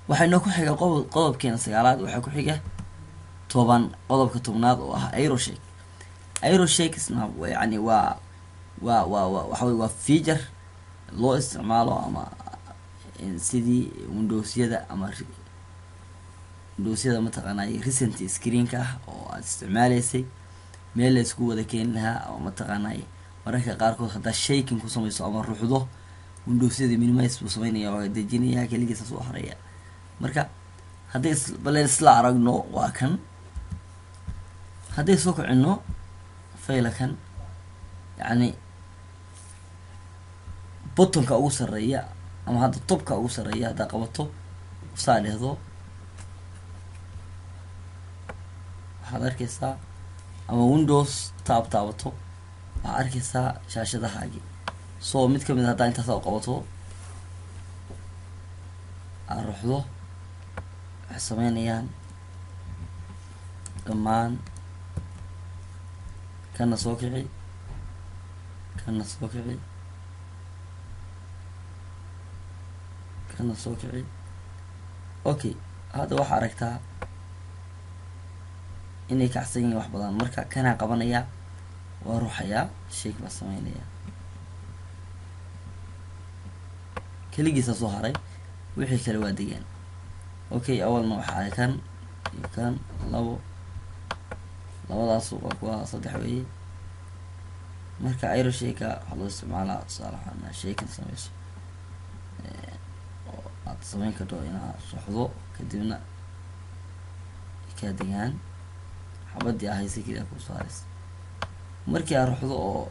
waxayna ku xiga qodobkeena sagaalaad waxaa ku xiga toban qodobka tobnaad oo ah aeroshake. aeroshake isna yani waa waxa wey waa feature loo isticmaalo ama sidii windowsyada ama windowsyada mataqaanay recent screenka ah oo aad isticmaaleysay meel la isku wada keeni lahaa oo mataqaanay mararka qaarkood haddaa shaking ku samayso ama ruxdo windowsyada minimize buu sameynaya oo dejinaya keligiisa soo haraya. marka hadday baleen isla aragno waa kan, hadday soo kicino faylakan yani buttonka ugu sareeya ama hadda topka ugu sareeya haddaa qabato saa dhehdo waxaad arkeysaa ama windows taabato waxaad arkeysaa shaashadahaagii. so mid kamid haddaa intaas u qabato aad ruxdo waxay sameynayaan dhammaan kana soo kici kana soo kici kana soo kici. okay hadda waxaa aragtaa inay kacsan yihiin wax badan. marka kanaa qabanaya waa ruuxayaa shake baa sameynaya keligiisa soo haray wixii kale waa degaan. okay awalna waxaa kan iyo kan labadaas waa kuwa saddex weeye. marka aeroshake waxaa loo isticmaalaa tusaale ahaan shaken sameyso oo aad sameyn karto inaad ruxdo kadibna kaa degaan xabadii ahaysay keliya ku saaraysa. markii aad ruxdo oo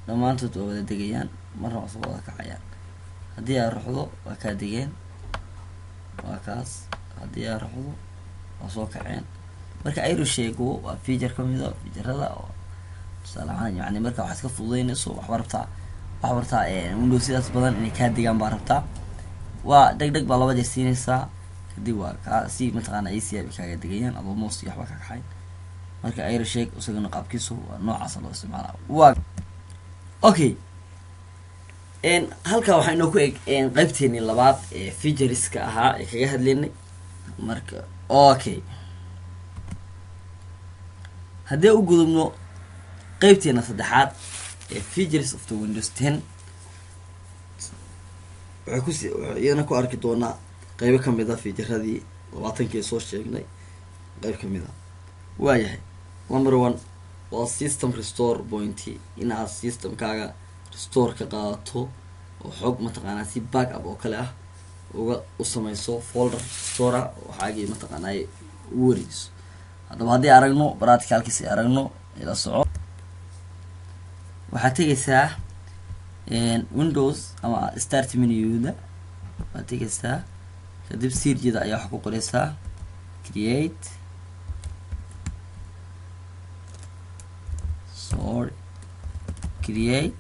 dhammaantood waa wada degayaan marna waa soo wada kacayaan. haddii aad ruxdo waa kaa degeen waa kaas, haddii aad ruxdo waa soo kaceen. marka aeroshake waa feature kamid a featurada oo tusaale ahaan yani marka waxaad iska fududeynayso waxaa rabtaa windowsyadaas badan inay kaa degaan baa rabtaa, waa deg baa laba jeer siinaysaa kadib waa kaa si mataqaana ac bay kaaga degayaan adoo mouse iyo waxba ka kaxayn. marka aeroshake isagana qaabkiisu waa noocaasa loo isticmaalaa. waa okay halkaa waxaa inoo ku eg qaybteeni labaad ee featureska ahaa ee kaga hadlaynay. marka okay haddii u gudubno qaybteena saddexaad ee features of the windows 10 waxay iyana ku arki doonaa qaybo kamid a featuradii 20kii soo sheegnay qayb kamid a. waayahay number 1 waa system restore point, inaad systemkaaga restore ka qaadato oo xog mataqaanaa si backup oo kale ah uga u samayso folder restore waxaagii mataqaanaa u wareejiso. haddaba haddii aragno practicalkiisi aragno ila soco waxaad tegaysaa windows ama start menuda waxaad tegaysaa kadib sirjida ayaa wax ku qoraysaa create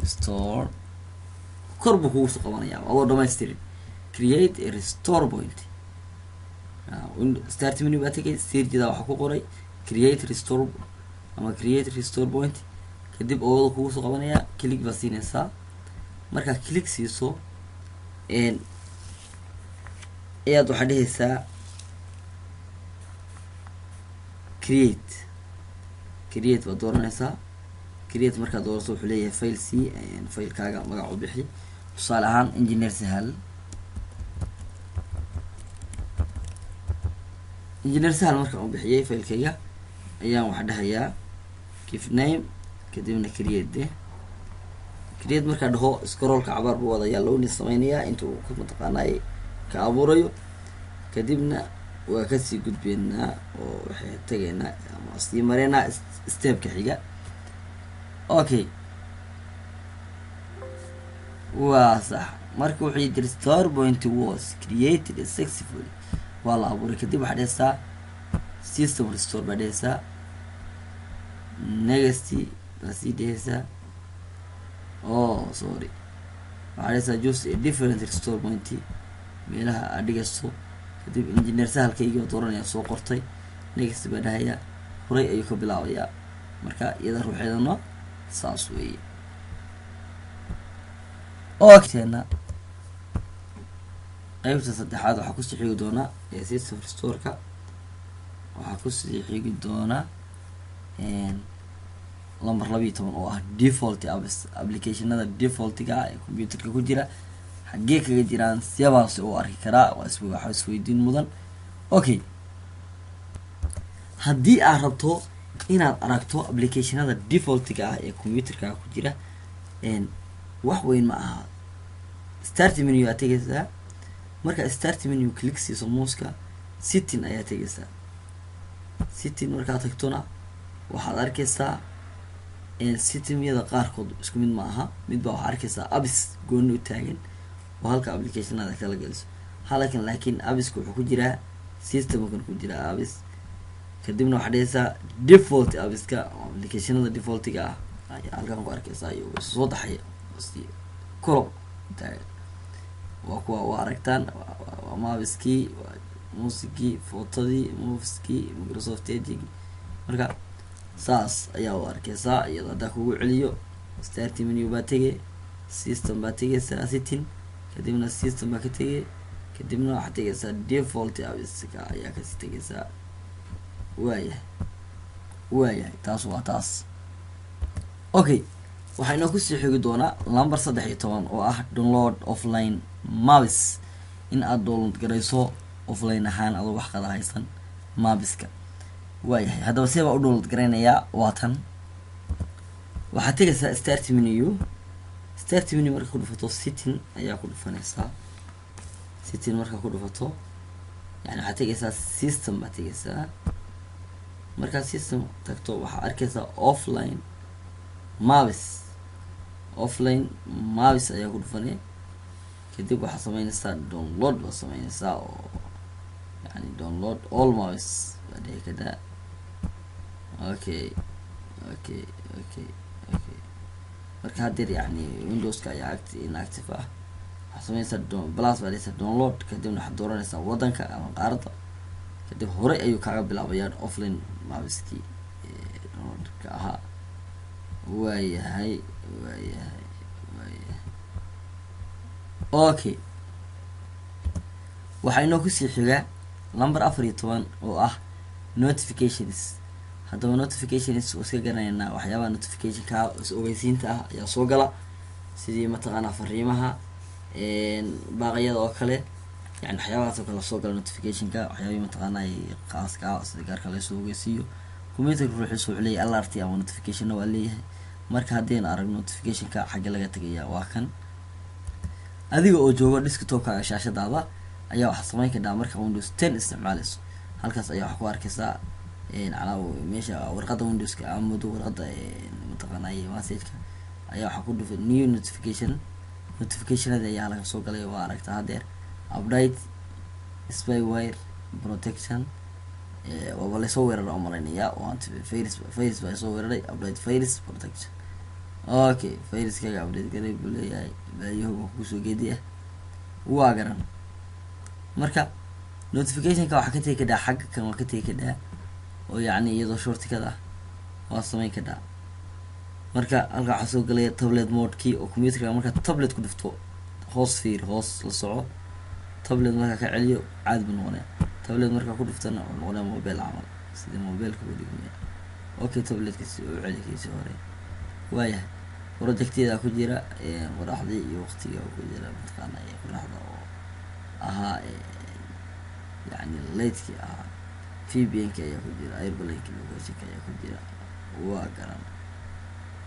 restore kor buu kugu soo qabanayaa adoo dhamaystirin create a restore point. start menu baa tegay sirjida waxa ku qoray create restore ama create restore point kadib oo kugu soo qabanaya click baa siinaysaa. marka click siiso ayaad waxaad dhehaysaa create baad dooranaysaa. create markaad doorato wuxuu leeyahay file c filekaaga magac u bixi tusaale ahaan engineer sahal markaan u bixiyay filekayga ayaan waxa dhahayaa give name kadibna create markaa dhaho scrollka cabaar buu wadayaa looni sameynayaa intuu ku mataqaanay ka abuurayo kadibna waa kasii gudbeynaa oo waxay tagaynaa ama sii mareynaa stepka xiga. okay waa sax marka wuxuu yidhi restore point was created successfully waa la abuuray kadib waxaa dhehaysaa system restore baa dhehaysaa next baa sii dhehaysaa sorry waxaa dhehaysaa just a different restore point meelaha aad dhigayso kadib engineer sahalkayga dooranaya soo qortay next baa dhahayaa horay ayuu ka bilaabayaa. marka iyada ruuxeedana saas weeye. اوكينا qaybta saddexaad waxa ku sii xigi doona system restore-ka waxa ku sii xigi doona lambar 12 oo ah default applicationada defaultiga ee computerka ku jira xagee kaga jiraan siyabaas oo arki karaa waxa isweydiin mudan okay haddii aad rabto inaad aragto applicationada defaultiga ah ee computerka ku jira wax weyn ma aha start menu aad tegaysaa marka start menu click siiso muuska setting ayaa tegaysaa setting marka tagtona waxaad arkaysaa setting-yada qaarkood isku mid ma aha mid baa waxaad arkaysaa apps gooni u taagan oo halka applicationada kala geliso laakiin appska wuxuu ku jiraa systemkan ku jira apps kadibna waxaad dhigaysaa default appska applicationada defaultiga ah ayaa halkan ku arkaysaa iyo soo daxaya kolo taagan waa kuwa waa aragtaan waa mapskii waa muusigii footodii moveski Microsoft Edge marka saas ayaa u arkaysaa iyadoo hadda kugu celiyo start menu baa tegay system baa tegaysaa setting kadibna system baa ka tegay kadibna waxaad tegaysaa default appska ayaa ka tegaysaa waayahay taas waa taas okay waxayna ku sii xigi doonaa lambar 13 oo ah download offline maps in aad download garayso offline ahaan adoo wax qada haysan mapska waayahay haddaba sidee u download garaynayaa waatan waxaad tegaysaa start menu marka ku dhufato setting ayaa ku dhufanaysaa setting marka ku dhufato yani waxaad tegaysaa system baad tegaysaa markaa system tagto waxaad arkaysaa offline maps ayaa ku dhufanay kadib waxaad sameynaysaa download baad sameynaysaa oo yani download all maps baad dhihi kadaa okay marka haddeer yani windowska ayaa inactive ah waxaad sameynaysaa plus baad dhihaysaa download kadibna waxaad dooranaysaa wadanka ama qaaradda kadib horey ayuu kaaga bilaabayaan offline mapskii downloadka ahaa waayahay okay waxaa inoo kusii xigaa lambar 14 oo ah notifications haddaba notifications oo iska garanaynaa waxyaabaha notificationka is ogeysiinta ah ayaa soo gala sidii mataqaanaa fariimaha baaqyada oo kale yani waxyaabahaas oo kale soo gala notificationka waxyaabihii mataqaanaa khaaska sida gaarka lasoo ogeysiiyo computerka ruuxiisu wuxuu leeyahay alert ama notification waa leeyahay marka haddii arag notificationka xagga laga tagayaa waa kan adiga oo jooga desktopka shaashadaada ayaa waxa sameyn karaa marka Windows 10 isticmaalayso halkaas ayaa wax ku arkaysaa calaaw meesha warqada Windowska ama warqada mataqaanaa message-ka ayaa waxa ku dhufay new notificationada ayaa laga soo galay waa aragtaa hadeer update spyware protection waa la soo weeraray umaleynaya oo antivirus baa soo weeraray update virus protection okay viruska update galay buu leeyahay baayaha ku soo geediya waa garan marka notificationka waxa ka tagi karaa xagga kan waa ka tagi karaa oo yani iyadoo shortcut ah waa sameyn karaa marka halka waxa soo galay tablet mode-kii oo computerka marka tablet ku dhufto hoos la soco tablet marka ka celiyo caad buu noqonaya tablet marka ku dhuftana oo noqonaya mobile camal sida mobileka uu dhigmay okay tabletka si uu celikiisa hore waayahay projectida ku jira qoraxdii iyo waqtiga ku jira mataqaanaa qoraxda oo ahaa yani late-ki ahaa VPN-ka ayaa ku jira airplane-ka ayaa ku jira waa garan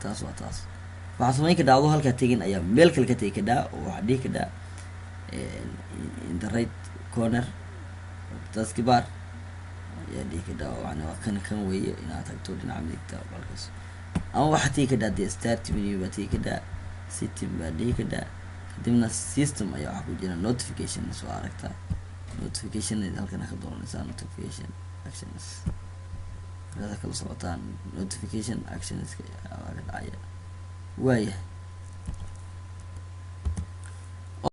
taas waxaa sameyn ka dhacdo halkaa tegin ayaa meel kale ka tegi kadhaa oo waxaa dhihi kadhaa in the right corner taskbar ayaa dhihi kadhaa oo yani waa kan weeye inaad tagto dhinaca midigta balkaas ama waxaa tegi kadhaa dee start menu baa tegi kadhaa setting baa dhihi kadhaa kadibna system ayaa waxaa ku jira notifications waa aragtaa notification halkana ka dooranaysaa notification actions markaad kala socotaan notification actions ka dhacaya waayahay